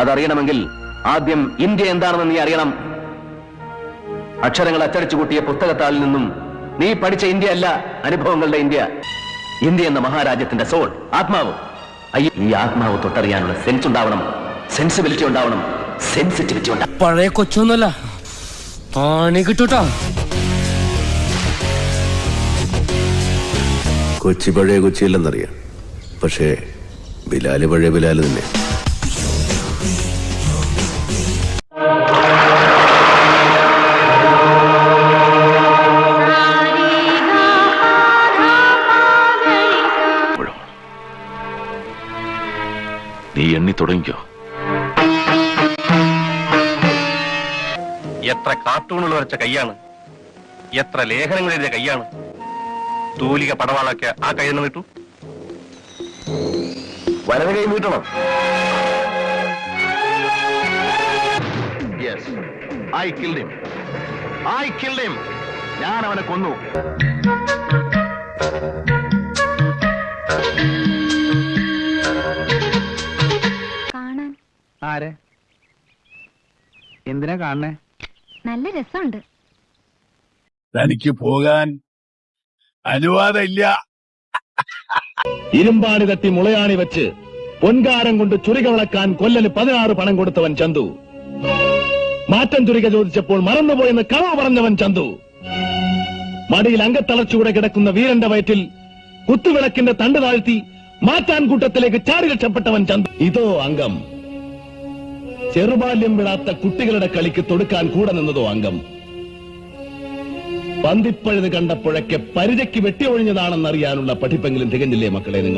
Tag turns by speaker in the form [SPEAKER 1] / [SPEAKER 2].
[SPEAKER 1] അതറിയണമെങ്കിൽ ആദ്യം ഇന്ത്യ എന്താണെന്ന് നീ അറിയണം. അക്ഷരങ്ങൾ അച്ചടിച്ചു കൂട്ടിയ പുസ്തകത്താളിൽ നിന്നും നീ പഠിച്ച ഇന്ത്യ അല്ല അനുഭവങ്ങളുടെ ഇന്ത്യ. ഇന്ത്യ എന്ന മഹാരാജ്യത്തിന്റെ സോൾ, ആത്മാവ്. അയ്യോ, ഈ ആത്മാവ് തൊട്ടറിയാനുള്ള സെൻസ് ഉണ്ടാവണം, സെൻസിബിലിറ്റി ഉണ്ടാവണം, സെൻസിറ്റിവിറ്റി ഉണ്ടാവണം.
[SPEAKER 2] പഴയ കൊച്ചൊന്നുമല്ല, പണി കിട്ടൂട്ടാ.
[SPEAKER 3] കൊച്ചി പഴയ കൊച്ചിയില്ലെന്നറിയാം, പക്ഷേ ബിലാല് പഴയ ബിലാല് തന്നെ.
[SPEAKER 4] നീ എണ്ണി തുടങ്ങിക്കോ.
[SPEAKER 5] എത്ര കാർട്ടൂണുകൾ വരച്ച കൈയാണ്, എത്ര ലേഖനങ്ങൾ എഴുതിയ കൈയാണ്. തൂലിക പടവാളൊക്കെ ആ കൈ തന്നെ കിട്ടു.
[SPEAKER 1] വലത് കൈ നീട്ടണം.
[SPEAKER 5] I killed him. ഞാൻ അവനെ കൊന്നു.
[SPEAKER 6] കാണാൻ
[SPEAKER 7] ആരെ? എന്തിനാ കാണണേ?
[SPEAKER 6] നല്ല രസമുണ്ട്.
[SPEAKER 8] തനിക്ക് പോകാൻ അനുവാദമില്ല.
[SPEAKER 4] ഇരുമ്പാണി തട്ടി മുളയാണി വെച്ച് പൊൻകാരം കൊണ്ട് ചുരിക വിളക്കാൻ കൊല്ലന് 16 പണം കൊടുത്തവൻ ചന്തു. മാറ്റം ചുരിക ചോദിച്ചപ്പോൾ മറന്നുപോയെന്ന് കളവ് പറഞ്ഞവൻ ചന്തു. മടിയിൽ അങ്കത്തളച്ചുകൂടെ കിടക്കുന്ന വീരന്റെ വയറ്റിൽ കുത്തുവിളക്കിന്റെ തണ്ട് താഴ്ത്തി മാറ്റാൻ കൂട്ടത്തിലേക്ക് ചാടി രക്ഷപ്പെട്ടവൻ ചന്തു. ഇതോ അംഗം. ചെറുബാല്യം വിടാത്ത കുട്ടികളുടെ കളിക്ക് തൊടുക്കാൻ കൂടെ നിന്നതോ അംഗം. പന്തിപ്പഴുത് കണ്ടപ്പോഴൊക്കെ പരിചയ്ക്ക് വെട്ടിയൊഴിഞ്ഞതാണെന്നറിയാനുള്ള പഠിപ്പെങ്കിലും തികഞ്ഞില്ലേ മക്കളെ നിങ്ങൾ?